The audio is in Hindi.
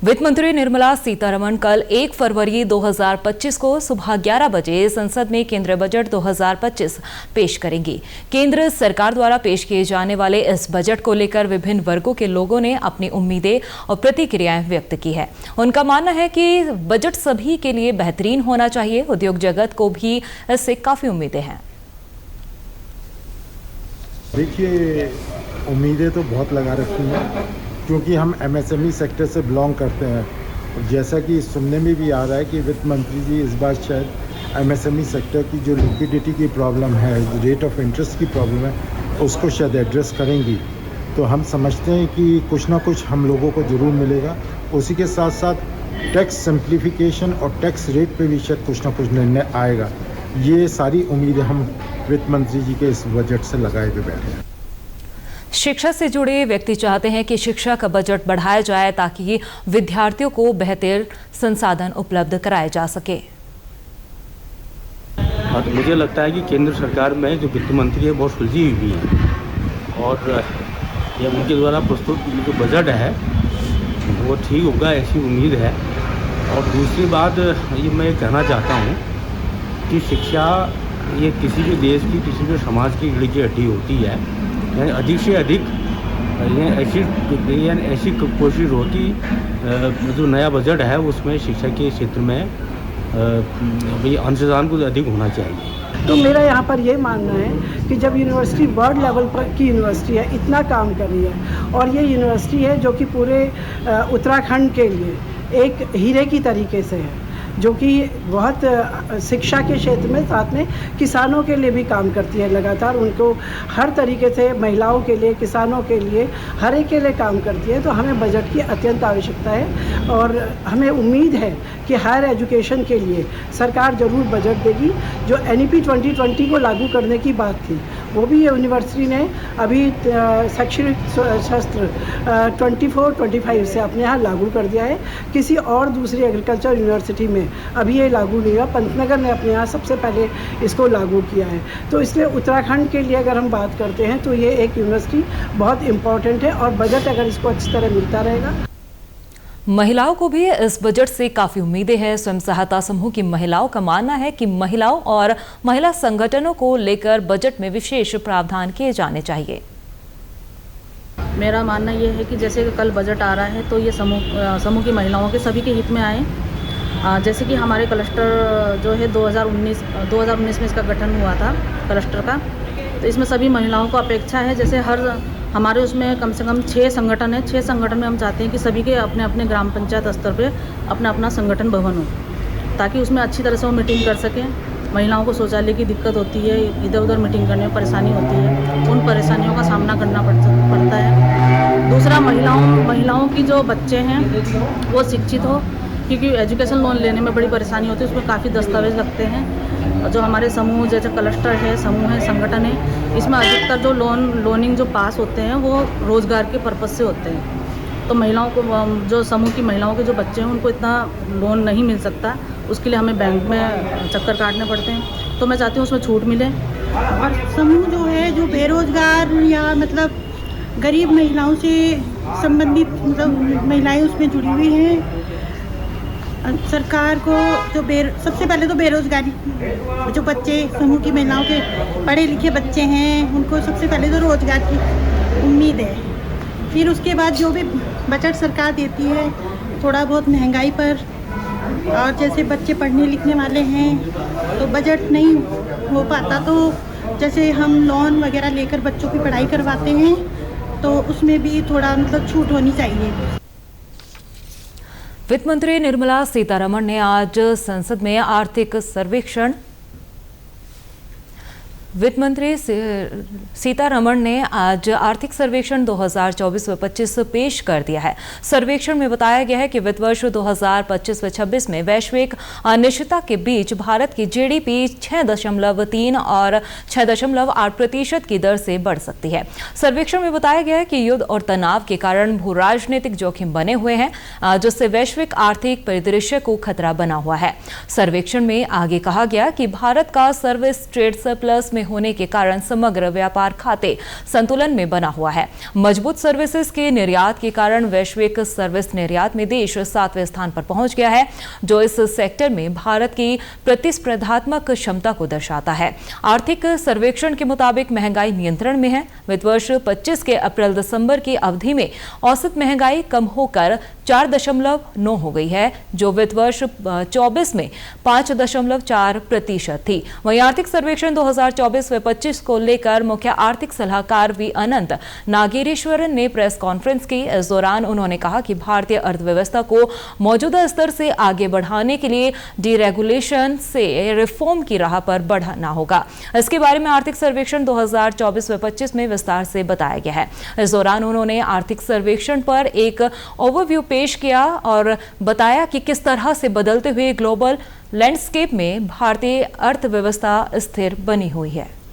वित्त मंत्री निर्मला सीतारमण कल 1 फरवरी 2025 को सुबह 11 बजे संसद में केंद्रीय बजट 2025 पेश करेंगी। केंद्र सरकार द्वारा पेश किए जाने वाले इस बजट को लेकर विभिन्न वर्गों के लोगों ने अपनी उम्मीदें और प्रतिक्रियाएं व्यक्त की है। उनका मानना है कि बजट सभी के लिए बेहतरीन होना चाहिए। उद्योग जगत को भी इससे काफी उम्मीदें हैं। देखिए, उम्मीदें तो बहुत लगा रखी हैं क्योंकि हम एमएसएमई सेक्टर से बिलोंग करते हैं और जैसा कि सुनने में भी आ रहा है कि वित्त मंत्री जी इस बार शायद एमएसएमई सेक्टर की जो लिक्विडिटी की प्रॉब्लम है, रेट ऑफ इंटरेस्ट की प्रॉब्लम है, उसको शायद एड्रेस करेंगी। तो हम समझते हैं कि कुछ ना कुछ हम लोगों को ज़रूर मिलेगा। उसी के साथ साथ टैक्स सिंप्लीफिकेशन और टैक्स रेट पे भी शायद कुछ ना कुछ निर्णय आएगा। ये सारी उम्मीदें हम वित्त मंत्री जी के इस बजट से लगाए हुए बैठे हैं। शिक्षा से जुड़े व्यक्ति चाहते हैं कि शिक्षा का बजट बढ़ाया जाए ताकि विद्यार्थियों को बेहतर संसाधन उपलब्ध कराए जा सके। हाँ, तो मुझे लगता है कि केंद्र सरकार में जो वित्त मंत्री है बहुत सुलझी हुई है और ये उनके द्वारा प्रस्तुत जो बजट है वो ठीक होगा, ऐसी उम्मीद है। और दूसरी बात ये मैं कहना चाहता हूँ कि शिक्षा ये किसी भी देश की, किसी भी समाज की रीढ़ की हड्डी होती है। यानी अधिक से अधिक ऐसी कोशिश होती जो नया बजट है उसमें शिक्षा के क्षेत्र में अंशदान कुछ अधिक होना चाहिए। तो मेरा यहाँ पर ये मानना है कि जब यूनिवर्सिटी वर्ल्ड लेवल पर की यूनिवर्सिटी है, इतना काम कर रही है और ये यूनिवर्सिटी है जो कि पूरे उत्तराखंड के लिए एक हीरे की तरीके से है, जो कि बहुत शिक्षा के क्षेत्र में, साथ में किसानों के लिए भी काम करती है। लगातार उनको हर तरीके से महिलाओं के लिए, किसानों के लिए, हर एक के लिए काम करती है। तो हमें बजट की अत्यंत आवश्यकता है और हमें उम्मीद है कि हायर एजुकेशन के लिए सरकार ज़रूर बजट देगी। जो NEP 2020 को लागू करने की बात थी, वो भी ये यूनिवर्सिटी ने अभी शैक्षणिक सत्र 24-25 से अपने यहाँ लागू कर दिया है। किसी और दूसरी एग्रीकल्चर यूनिवर्सिटी में अभी ये लागू नहीं हुआ। पंतनगर ने अपने यहाँ सबसे पहले इसको लागू किया है। तो इसलिए उत्तराखंड के लिए अगर हम बात करते हैं तो ये एक यूनिवर्सिटी बहुत इम्पॉर्टेंट है और बजट अगर इसको अच्छी तरह मिलता रहेगा। महिलाओं को भी इस बजट से काफी उम्मीदें हैं। स्वयं सहायता समूह की महिलाओं का मानना है कि महिलाओं और महिला संगठनों को लेकर बजट में विशेष प्रावधान किए जाने चाहिए। मेरा मानना ये है कि जैसे कल बजट आ रहा है तो ये समूह की महिलाओं के सभी के हित में आए। जैसे कि हमारे क्लस्टर जो है 2019 में इसका गठन हुआ था क्लस्टर का, तो इसमें सभी महिलाओं को अपेक्षा है, जैसे हमारे उसमें कम से कम 6 संगठन है। 6 संगठन में हम चाहते हैं कि सभी के अपने अपने ग्राम पंचायत स्तर पे अपना अपना संगठन भवन हो, ताकि उसमें अच्छी तरह से वो मीटिंग कर सकें। महिलाओं को शौचालय की दिक्कत होती है, इधर उधर मीटिंग करने में परेशानी होती है, उन परेशानियों का सामना करना पड़ता है। दूसरा, महिलाओं की जो बच्चे हैं वो शिक्षित हो, क्योंकि एजुकेशन लोन लेने में बड़ी परेशानी होती है, उसमें काफ़ी दस्तावेज लगते हैं। जो हमारे समूह जैसे क्लस्टर है, समूह है, संगठन है, इसमें अधिकतर जो लोनिंग जो पास होते हैं वो रोज़गार के पर्पज़ से होते हैं। तो महिलाओं को, जो समूह की महिलाओं के जो बच्चे हैं उनको इतना लोन नहीं मिल सकता, उसके लिए हमें बैंक में चक्कर काटने पड़ते हैं। तो मैं चाहती हूँ उसमें छूट मिले। और समूह जो है जो बेरोज़गार या मतलब गरीब महिलाओं से संबंधित, मतलब महिलाएं उसमें जुड़ी हुई हैं। सरकार को जो सबसे पहले तो बेरोज़गारी, जो बच्चे समूह की महिलाओं के पढ़े लिखे बच्चे हैं उनको सबसे पहले तो रोज़गार की उम्मीद है। फिर उसके बाद जो भी बजट सरकार देती है थोड़ा बहुत महंगाई पर, और जैसे बच्चे पढ़ने लिखने वाले हैं तो बजट नहीं हो पाता, तो जैसे हम लोन वगैरह लेकर बच्चों की पढ़ाई करवाते हैं तो उसमें भी थोड़ा मतलब छूट होनी चाहिए। वित्त मंत्री निर्मला सीतारमण ने आज संसद में आर्थिक सर्वेक्षण वित्त मंत्री सीतारमण ने आज आर्थिक सर्वेक्षण 2024-25 पेश कर दिया है। सर्वेक्षण में बताया गया है कि वित्त वर्ष 2025-26 में वैश्विक अनिश्चितता के बीच भारत की जीडीपी 6.3 और 6.8% की दर से बढ़ सकती है। सर्वेक्षण में बताया गया है कि युद्ध और तनाव के कारण भू राजनीतिक जोखिम बने हुए हैं, जिससे वैश्विक आर्थिक परिदृश्य को खतरा बना हुआ है। सर्वेक्षण में आगे कहा गया कि भारत का सर्विस ट्रेड सरप्लस में होने के कारण समग्र व्यापार खाते संतुलन में बना हुआ है। मजबूत सर्विसेज के निर्यात के कारण वैश्विक सर्विस निर्यात में देश 7वें स्थान पर पहुंच गया है, जो इस सेक्टर में भारत की प्रतिस्पर्धात्मक क्षमता को दर्शाता है। आर्थिक सर्वेक्षण के मुताबिक महंगाई नियंत्रण में है। वित्त वर्ष 25 के अप्रैल-दिसंबर की अवधि में औसत महंगाई कम होकर 4.9 हो गई है, जो वित्त वर्ष 24 में 5.4% थी। वहीं आर्थिक सर्वेक्षण 2024-25 को लेकर मुख्य आर्थिक सलाहकार वी अनंत नागेश्वरन ने प्रेस कॉन्फ्रेंस की। इस दौरान उन्होंने कहा कि भारतीय अर्थव्यवस्था को मौजूदा स्तर से आगे बढ़ाने के लिए डीरेगुलेशन से रिफॉर्म की राह पर बढ़ना होगा। इसके बारे में आर्थिक सर्वेक्षण 2024-25 में विस्तार से बताया गया है। इस दौरान उन्होंने आर्थिक सर्वेक्षण पर एक ओवरव्यू पेश किया और बताया कि किस तरह से बदलते हुए ग्लोबल लैंडस्केप में भारतीय अर्थव्यवस्था स्थिर बनी हुई है।